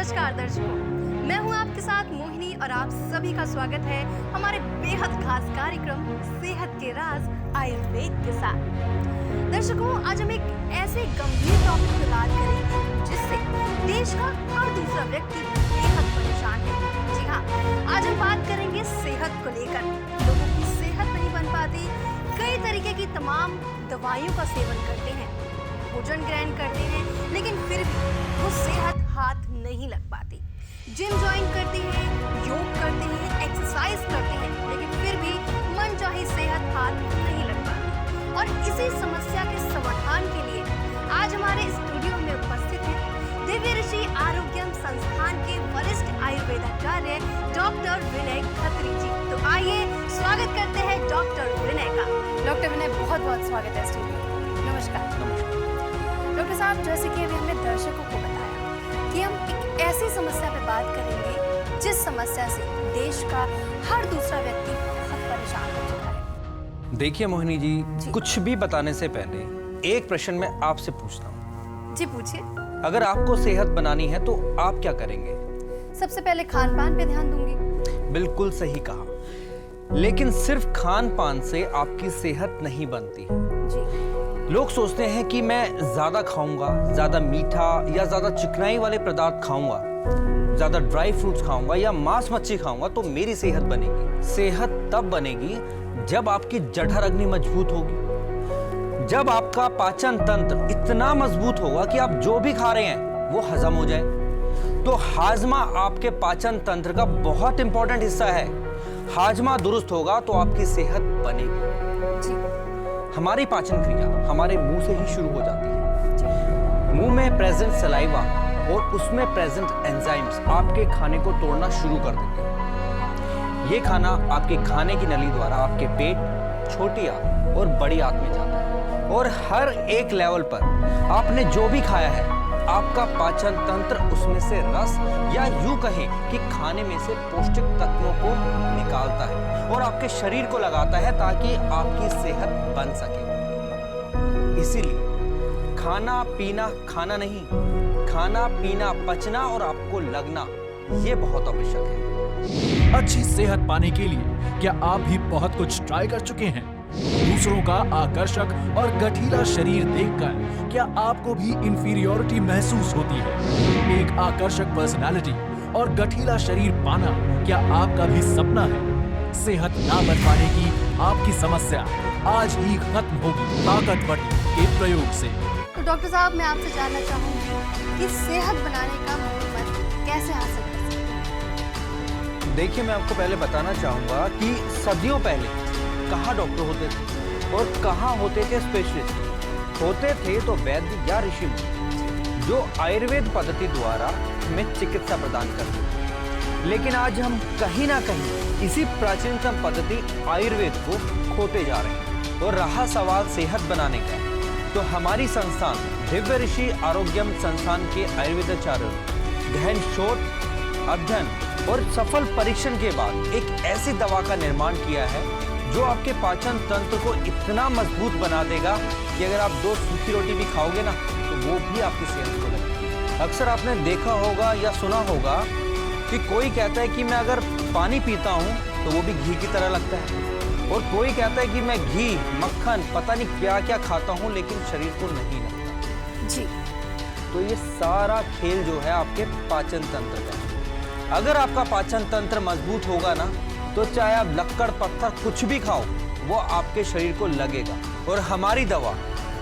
नमस्कार दर्शकों, मैं हूं आपके साथ मोहिनी और आप सभी का स्वागत है हमारे बेहद खास कार्यक्रम सेहत के राज आयुर्वेद के साथ। दर्शकों, आज हम एक ऐसे गंभीर टॉपिक पर बात करेंगे जिससे देश का हर दूसरा व्यक्ति बेहद परेशान है। जी हाँ, आज हम बात करेंगे सेहत को लेकर। लोगों की सेहत नहीं बन पाती, कई तरीके की तमाम दवाइयों का सेवन करते हैं, भोजन ग्रहण करते हैं, लेकिन फिर भी वो सेहत हाथ नहीं लग पाती। जिम ज्वाइन करते हैं, योग करते हैं, एक्सरसाइज करते हैं, लेकिन फिर भी मन चाही सेहत हाथ नहीं लग पाती। और इसी समस्या के समाधान के लिए आज हमारे स्टूडियो में उपस्थित हैं दिव्य ऋषि आरोग्यम संस्थान के वरिष्ठ आयुर्वेदाचार्य डॉक्टर विनय खत्री जी। तो आइए स्वागत करते हैं डॉक्टर विनय का। डॉक्टर विनय, बहुत बहुत स्वागत है स्टूडियो में। नमस्कार। डॉक्टर साहब, जैसे कि अभी हमने दर्शकों को बताया कि हम एक ऐसी समस्या पे बात करेंगे जिस समस्या से देश का हर दूसरा व्यक्ति बहुत परेशान हो चुका है। देखिए मोहिनी जी, कुछ भी बताने से पहले एक प्रश्न मैं आपसे पूछता हूँ। जी पूछिए। अगर आपको सेहत बनानी है तो आप क्या करेंगे? सबसे पहले खान पान पे ध्यान दूंगी। बिल्कुल सही कहा, लेकिन सिर्फ खान पान से आपकी सेहत नहीं बनती है। जी। लोग सोचते हैं कि मैं ज्यादा खाऊंगा, ज्यादा मीठा या ज्यादा चिकनाई वाले पदार्थ खाऊंगा, ज्यादा ड्राई फ्रूट्स खाऊंगा या मांस मच्छी खाऊंगा तो मेरी सेहत बनेगी। सेहत तब बनेगी जब आपकी जठर अग्नि मजबूत होगी, जब आपका पाचन तंत्र इतना मजबूत होगा कि आप जो भी खा रहे हैं वो हजम हो जाए। तो हाजमा आपके पाचन तंत्र का बहुत इंपॉर्टेंट हिस्सा है। हाजमा दुरुस्त होगा तो आपकी सेहत बनेगी। जी। हमारी पाचन क्रिया हमारे मुंह से ही शुरू हो जाती है। मुंह में प्रेजेंट सलाइवा और उसमें प्रेजेंट एंजाइम्स आपके खाने को तोड़ना शुरू कर देते हैं। ये खाना आपके खाने की नली द्वारा आपके पेट, छोटी आंत और बड़ी आंत में जाता है, और हर एक लेवल पर आपने जो भी खाया है आपका पाचन तंत्र उसमें से रस या यूं कहें कि खाने में से पौष्टिक तत्वों को निकालता है और आपके शरीर को लगाता है ताकि आपकी सेहत बन सके। इसीलिए खाना पीना खाना नहीं, खाना पीना पचना और आपको लगना, ये बहुत आवश्यक है। अच्छी सेहत पाने के लिए क्या आप भी बहुत कुछ ट्राई कर चुके हैं? दूसरों का आकर्षक और गठीला शरीर देखकर क्या आपको भी इंफीरियोरिटी महसूस होती है? एक आकर्षक पर्सनालिटी और गठीला शरीर पाना क्या आपका भी सपना है? सेहत ना बन पाने की आपकी समस्या आज ही खत्म होगी ताकतवर के प्रयोग से। तो डॉक्टर साहब, मैं आपसे जानना चाहूंगी कि सेहत बनाने का मंत्र कैसे हासिल कर सकते हैं? देखिए, मैं आपको पहले बताना चाहूंगा कि सदियों पहले कहाँ डॉक्टर होते थे और कहाँ होते थे स्पेशलिस्ट। होते थे तो वैद्य या ऋषि मुनि जो आयुर्वेद पद्धति द्वारा हमें चिकित्सा प्रदान करते थे। लेकिन आज हम कहीं ना कहीं इसी प्राचीनतम पद्धति आयुर्वेद को खोते जा रहे हैं। और रहा सवाल सेहत बनाने का, तो हमारी संस्थान दिव्य ऋषि आरोग्यम संस्थान के आयुर्वेदाचार्य गहन शोध, अध्ययन और सफल परीक्षण के बाद एक ऐसी दवा का निर्माण किया है जो आपके पाचन तंत्र को इतना मजबूत बना देगा कि अगर आप 2 सूखी रोटी भी खाओगे ना तो वो भी आपकी सेहत को लगेगी। अक्सर आपने देखा होगा या सुना होगा कि कोई कहता है कि मैं अगर पानी पीता हूँ तो वो भी घी की तरह लगता है, और कोई कहता है कि मैं घी, मक्खन, पता नहीं क्या क्या खाता हूँ लेकिन शरीर को नहीं लगता। जी। तो ये सारा खेल जो है आपके पाचन तंत्र का है। अगर आपका पाचन तंत्र मजबूत होगा ना तो चाहे आप लक्कड़ पत्थर कुछ भी खाओ वो आपके शरीर को लगेगा। और हमारी दवा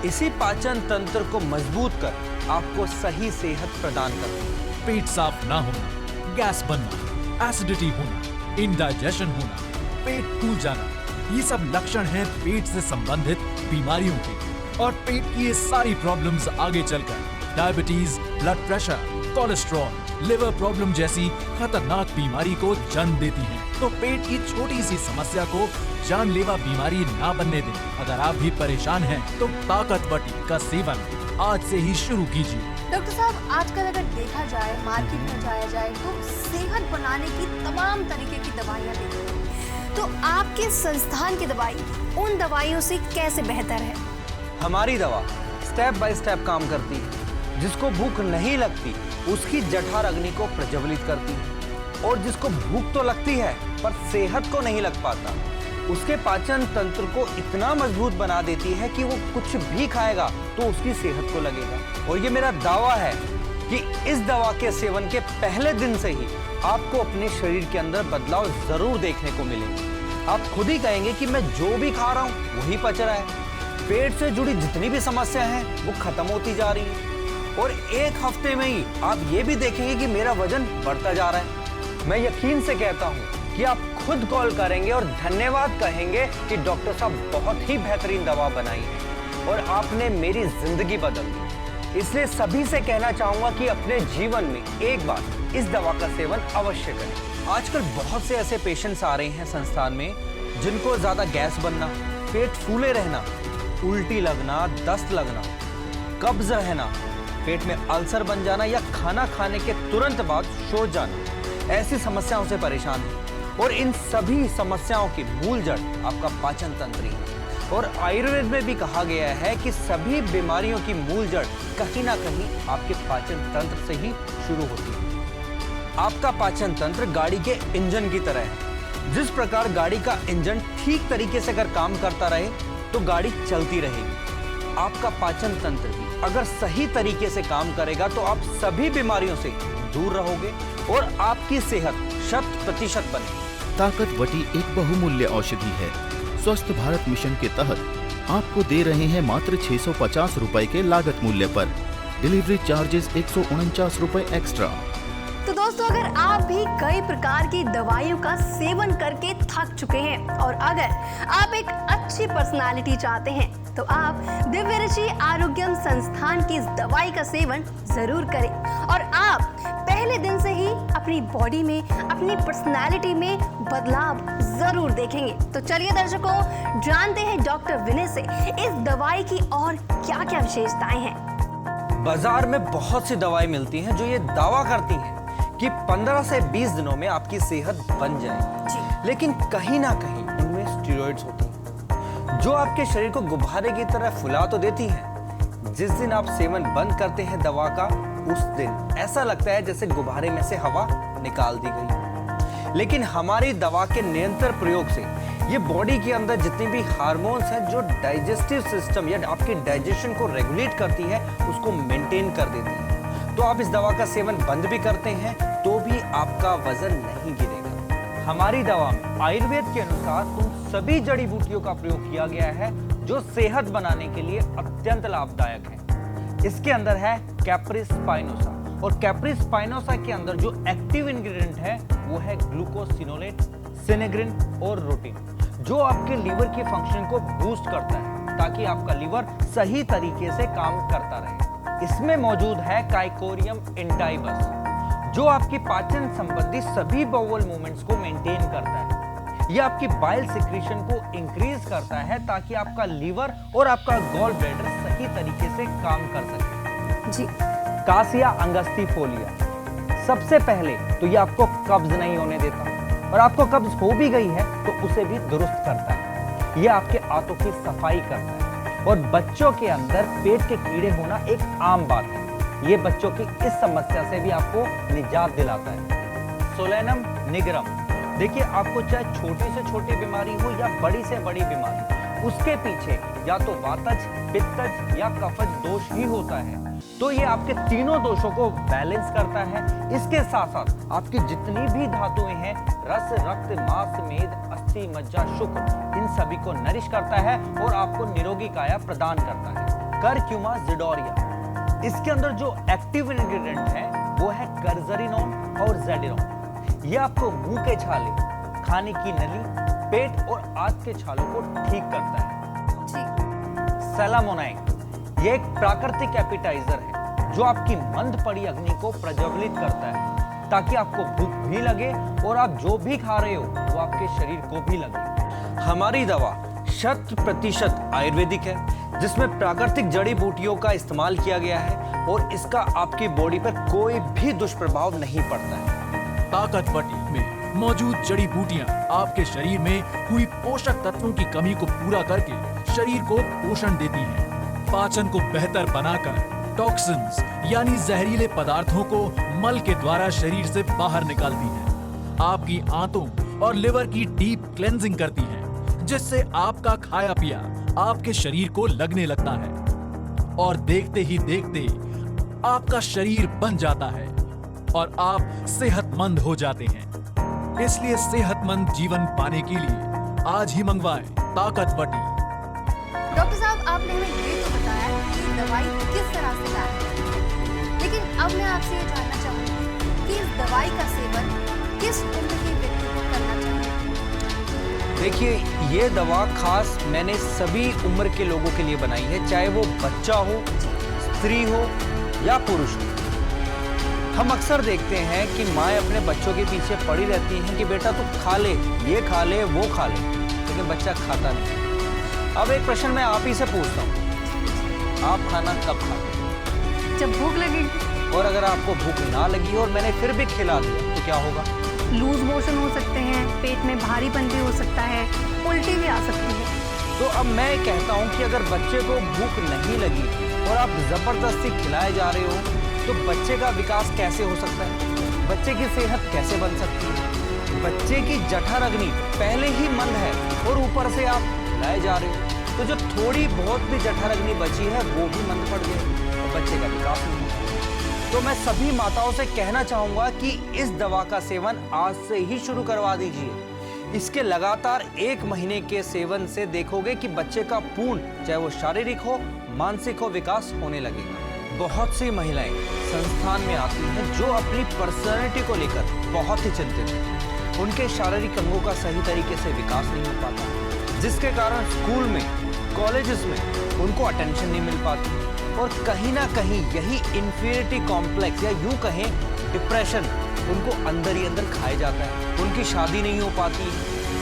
इसी पाचन तंत्र को मजबूत कर आपको सही सेहत प्रदान करती है। पेट साफ ना होना, गैस बनना, एसिडिटी होना, इंडाइजेशन होना, पेट फूल जाना, ये सब लक्षण हैं पेट से संबंधित बीमारियों के। और पेट की ये सारी प्रॉब्लम्स आगे चलकर diabetes, blood pressure, cholesterol, liver problem जैसी खतरनाक बीमारी को जन्म देती हैं। तो पेट की छोटी सी समस्या को जानलेवा बीमारी ना बनने दें। अगर आप भी परेशान हैं तो ताकतवर टी का सेवन आज से ही शुरू कीजिए। डॉक्टर साहब, आजकल अगर देखा जाए, मार्केट में जाया जाए तो सेहत बनाने की तमाम तरीके की दवाइयाँ देखी हैं। तो आपके संस्थान की दवाई उन दवाइयों से कैसे बेहतर है? हमारी दवा स्टेप बाय स्टेप काम करती है। जिसको भूख नहीं लगती उसकी जठर अग्नि को प्रज्वलित करती है और जिसको भूख तो लगती है पर सेहत को नहीं लग पाता, उसके पाचन तंत्र को इतना मजबूत बना देती है कि वो कुछ भी खाएगा तो उसकी सेहत को लगेगा। और ये मेरा दावा है कि इस दवा के सेवन के पहले दिन से ही आपको अपने शरीर के अंदर बदलाव जरूर देखने को मिलेंगे। आप खुद ही कहेंगे कि मैं जो भी खा रहा हूँ वही पच रहा है। पेट से जुड़ी जितनी भी समस्या हैं वो खत्म होती जा रही हैं और एक हफ्ते में ही आप ये भी देखेंगे कि मेरा वजन बढ़ता जा रहा है। मैं यकीन से कहता हूँ कि आप खुद कॉल करेंगे और धन्यवाद कहेंगे कि डॉक्टर साहब बहुत ही बेहतरीन दवा बनाई है और आपने मेरी जिंदगी बदल दी। इसलिए सभी से कहना चाहूंगा कि अपने जीवन में एक बार इस दवा का सेवन अवश्य करें। आजकल बहुत से ऐसे पेशेंट्स आ रहे हैं संस्थान में जिनको ज्यादा गैस बनना, पेट फूले रहना, उल्टी लगना, दस्त लगना, कब्ज रहना, पेट में अल्सर बन जाना या खाना खाने के तुरंत बाद शौच जाना, ऐसी समस्याओं से परेशान है। और इन सभी समस्याओं की मूल जड़ आपका पाचन तंत्र ही है। और आयुर्वेद में भी कहा गया है कि सभी बीमारियों की मूल जड़ कहीं ना कहीं आपके पाचन तंत्र से ही शुरू होती है। आपका पाचन तंत्र गाड़ी के इंजन की तरह है। जिस प्रकार गाड़ी का इंजन ठीक तरीके से अगर काम करता रहे तो गाड़ी चलती रहेगी। आपका पाचन तंत्र भी अगर सही तरीके से काम करेगा तो आप सभी बीमारियों से दूर रहोगे और आपकी सेहत 100% बनेगी। ताकत वटी एक बहुमूल्य औषधि है। स्वस्थ भारत मिशन के तहत आपको दे रहे हैं मात्र 650 रुपए के लागत मूल्य पर। डिलीवरी चार्जेस 149 रुपए एक्स्ट्रा। तो दोस्तों, अगर आप भी कई प्रकार की दवाइयों का सेवन करके थक चुके हैं और अगर आप एक अच्छी पर्सनालिटी चाहते हैं तो आप दिव्य ऋषि आरोग्यम संस्थान की इस दवाई का सेवन जरूर करें और आप पहले दिन से ही अपनी बॉडी में, अपनी पर्सनालिटी में बदलाव जरूर देखेंगे। तो चलिए दर्शकों, जानते हैं डॉक्टर विनय से इस दवाई की और क्या क्या विशेषताएं हैं। बाजार में बहुत सी दवाई मिलती हैं जो ये दावा करती हैं कि 15 से 20 दिनों में आपकी सेहत बन जाएगी, लेकिन कहीं ना कहीं उनमें स्टेरॉइड्स होती हैं जो आपके शरीर को गुब्बारे की तरह फुला तो देती हैं। जिस दिन आप सेवन बंद करते हैं दवा का, उस दिन ऐसा लगता है जैसे गुब्बारे में से हवा निकाल दी गई। लेकिन हमारी दवा के निरंतर प्रयोग से ये बॉडी के अंदर जितनी भी हार्मोन्स हैं जो डाइजेस्टिव सिस्टम या आपके डाइजेशन को रेगुलेट करती है, उसको मेंटेन कर देती है। तो आप इस दवा का सेवन बंद भी करते हैं तो भी आपका वजन नहीं गिरेगा। हमारी दवा में आयुर्वेद के अनुसार उन सभी जड़ी बूटियों का प्रयोग किया गया है जो सेहत बनाने के लिए अत्यंत लाभदायक है। इसके अंदर है कैप्रिस स्पाइनोसा और कैप्रिस स्पाइनोसा के अंदर जो एक्टिव इंग्रेडिएंट है वो है ग्लूकोसिनोलेट, सिनेग्रिन और रूटिन, जो आपके लीवर की फंक्शन को बूस्ट करता है ताकि आपका लीवर सही तरीके से काम करता रहे। इसमें मौजूद है काइकोरियम इंटाइबस जो आपकी पाचन संबंधी सभी बाउल मूवमेंट्स को मेंटेन करता है। यह आपकी बाइल सिक्रीशन को इंक्रीज करता है ताकि आपका लीवर और आपका गॉल ब्लैडर सही तरीके से काम कर सके। जी। कासिया अंगस्तीफोलिया, सबसे पहले तो ये आपको कब्ज नहीं होने देता और आपको कब्ज हो भी गई है तो उसे भी दुरुस्त करता है। यह आपके आंतों की सफाई करता है और बच्चों के अंदर पेट के कीड़े होना एक आम बात है। ये बच्चों की इस समस्या से भी आपको निजात दिलाता है। सोलेनम निगरम, देखिए आपको चाहे छोटी से छोटी बीमारी हो या बड़ी से बड़ी बीमारी, उसके पीछे या तो वातज, पित्तज या कफज दोष ही होता है, तो ये आपके तीनों दोषों को बैलेंस करता है। इसके साथ साथ आपकी जितनी भी धातुएं हैं, रस, रक्त, मांस, मेद, अस्थि, मज्जा, शुक्र, इन सभी को नरिश करता है और आपको निरोगी काया प्रदान करता है। करक्यूमा जिडोरिया, इसके अंदर जो एक्टिव इंग्रेडिएंट है वो है कर्जरिनोन और जेडिनोन। ये आपको मुंह के छाले, खाने की नली, पेट और आंत के छालों को ठीक करता है। सैलामोनाइक, ये एक प्राकृतिक एपिटाइजर है जो आपकी मंद पड़ी अग्नि को प्रज्वलित करता है ताकि आपको भूख भी लगे और आप जो भी खा रहे हो वो आपके शरीर को भी लगे। हमारी दवा 100% आयुर्वेदिक है जिसमें प्राकृतिक जड़ी बूटियों का इस्तेमाल किया गया है और इसका आपकी बॉडी पर कोई भी दुष्प्रभाव नहीं पड़ता है। ताकत वटी में मौजूद जड़ी बूटियां आपके शरीर में हुई पोषक तत्वों की कमी को पूरा करके शरीर को पोषण देती हैं, पाचन को बेहतर बनाकर टॉक्सिन्स यानी जहरीले पदार्थों को मल के द्वारा शरीर से बाहर निकालती है। आपकी आंतों और लिवर की डीप क्लेंजिंग करती है, जिससे आपका खाया पिया आपके शरीर को लगने लगता है और देखते ही देखते आपका शरीर बन जाता है और आप सेहतमंद हो जाते हैं। इसलिए सेहतमंद जीवन पाने के लिए आज ही मंगवाएं ताकत बटी। डॉक्टर साहब, आपने हमें ये तो बताया कि दवाई किस तरह से लानी है, लेकिन अब मैं आपसे ये जानना चाहूंगी कि इस दवाई का सेवन किस उम्र के व्यक्ति को करना चाहिए? देखिए, ये दवा खास मैंने सभी उम्र के लोगों के लिए बनाई है, चाहे वो बच्चा हो, स्त्री हो या पुरुष हो। हम अक्सर देखते हैं कि माएँ अपने बच्चों के पीछे पड़ी रहती हैं कि बेटा तू खा ले, ये खा ले, वो खा ले, लेकिन बच्चा खाता नहीं। अब एक प्रश्न मैं आप ही से पूछता हूँ, आप खाना कब खाते हैं? जब भूख लगेगी। और अगर आपको भूख ना लगी और मैंने फिर भी खिला दिया तो क्या होगा? लूज मोशन हो सकते हैं, पेट में भारीपन भी हो सकता है, उल्टी भी आ सकती है। तो अब मैं कहता हूँ कि अगर बच्चे को भूख नहीं लगी और आप जबरदस्ती खिलाए जा रहे हो तो बच्चे का विकास कैसे हो सकता है? बच्चे की सेहत कैसे बन सकती है? बच्चे की जठर अग्नि पहले ही मंद है और ऊपर से आप खिलाए जा रहे हो, तो जो थोड़ी बहुत भी जठर अग्नि बची है वो भी मंद पड़ गई और बच्चे का विकास नहीं होता। तो मैं सभी माताओं से कहना चाहूंगा कि इस दवा का सेवन आज से ही शुरू करवा दीजिए। इसके लगातार 1 महीने के सेवन से देखोगे कि बच्चे का पूर्ण, चाहे वो शारीरिक हो, मानसिक हो, विकास होने लगेगा। बहुत सी महिलाएं संस्थान में आती हैं जो अपनी पर्सनैलिटी को लेकर बहुत ही चिंतित हैं। उनके शारीरिक अंगों का सही तरीके से विकास नहीं हो पाता, जिसके कारण स्कूल में, कॉलेजेस में उनको अटेंशन नहीं मिल पाती और कहीं ना कहीं यही इंफीरियरिटी कॉम्प्लेक्स या यूं कहें डिप्रेशन उनको अंदर ही अंदर खाए जाता है। उनकी शादी नहीं हो पाती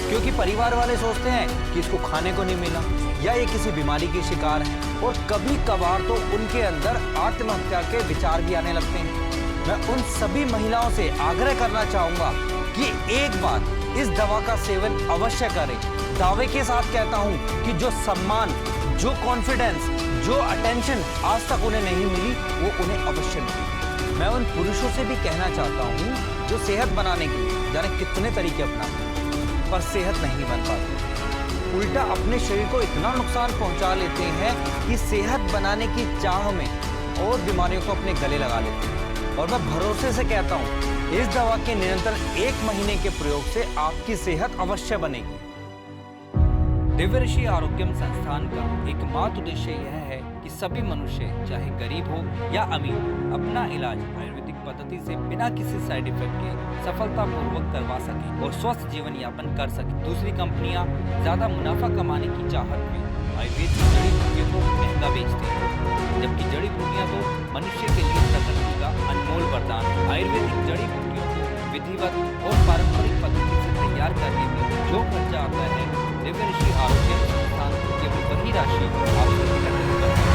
क्योंकि परिवार वाले सोचते हैं कि इसको खाने को नहीं मिला या ये किसी बीमारी की शिकार है, और कभी कभार तो उनके अंदर आत्महत्या के विचार भी आने लगते हैं। मैं उन सभी महिलाओं से आग्रह करना चाहूंगा कि एक बार इस दवा का सेवन अवश्य करें। दावे के साथ कहता हूं कि जो सम्मान, जो कॉन्फिडेंस, जो अटेंशन आज तक उन्हें नहीं मिली वो उन्हें अवश्य मिली। मैं उन पुरुषों से भी कहना चाहता हूं जो सेहत बनाने के लिए जाने कितने तरीके अपनाते हैं पर सेहत नहीं बन पाते, उल्टा अपने शरीर को इतना नुकसान पहुंचा लेते हैं कि सेहत बनाने की चाह में और बीमारियों को अपने गले लगा लेते हैं। और मैं भरोसे से कहता हूं इस दवा के निरंतर 1 महीने के प्रयोग से आपकी सेहत अवश्य बनेगी। दिव्य ऋषि आरोग्यम संस्थान का एकमात्र उद्देश्य यह है कि सभी मनुष्य, चाहे गरीब हो या अमीर, अपना इलाज आयुर्वेदिक पद्धति से बिना किसी साइड इफेक्ट के सफलतापूर्वक करवा सके और स्वस्थ जीवन यापन कर सके। दूसरी कंपनियां ज्यादा मुनाफा कमाने की चाहत में आयुर्वेद की जड़ी बूटियों को महंगा बेचती हैं, जबकि जड़ी बूटियां तो मनुष्य के लिए प्रकृति का अनमोल वरदान है। आयुर्वेदिक जड़ी बूटियों को विधिवत और पारंपरिक पद्धति से तैयार करने में जो खर्चा आता है, दिव्य ऋषि आरोग्यम संस्थान केवल वही राशि आपको एकत्रित करता है।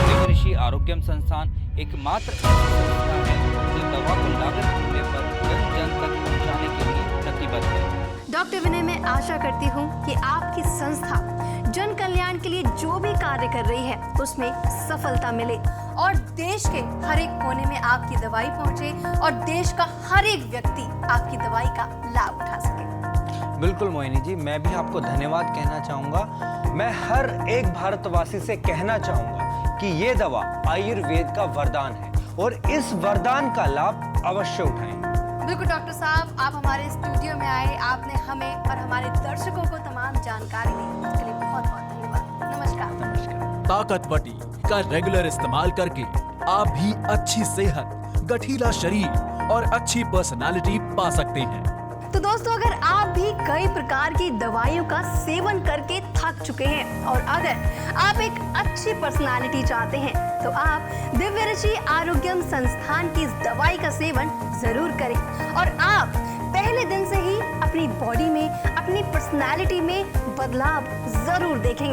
दिव्य ऋषि आरोग्यम संस्थान एकमात्र ऐसी संस्था है जो दवा को लागत मूल्य पर जन जन तक पहुंचाने के लिए प्रतिबद्ध है। डॉक्टर विनय, मैं आशा करती हूँ कि आपकी संस्था जन कल्याण के लिए जो भी कार्य कर रही है उसमें सफलता मिले और देश के हर एक कोने में आपकी दवाई पहुंचे और देश का हर एक व्यक्ति आपकी दवाई का लाभ उठा सके। बिल्कुल मोहिनी जी, मैं भी आपको धन्यवाद कहना चाहूँगा। मैं हर एक भारतवासी से कहना चाहूँगा कि ये दवा आयुर्वेद का वरदान है और इस वरदान का लाभ अवश्य उठाएं। बिल्कुल डॉक्टर साहब, आप हमारे स्टूडियो में आए, आपने हमें और हमारे दर्शकों को तमाम जानकारी दी, उसके लिए बहुत बहुत धन्यवाद। नमस्कार। ताकत बटी का रेगुलर इस्तेमाल करके आप भी अच्छी सेहत, गठीला शरीर और अच्छी पर्सनालिटी पा सकते हैं। तो दोस्तों, अगर आप भी कई प्रकार की दवाइयों का सेवन करके थक चुके हैं और अगर आप एक अच्छी पर्सनालिटी चाहते हैं तो आप दिव्य ऋषि आरोग्यम संस्थान की इस दवाई का सेवन जरूर करें और आप पहले दिन से ही अपनी बॉडी में, अपनी पर्सनालिटी में बदलाव जरूर देखेंगे।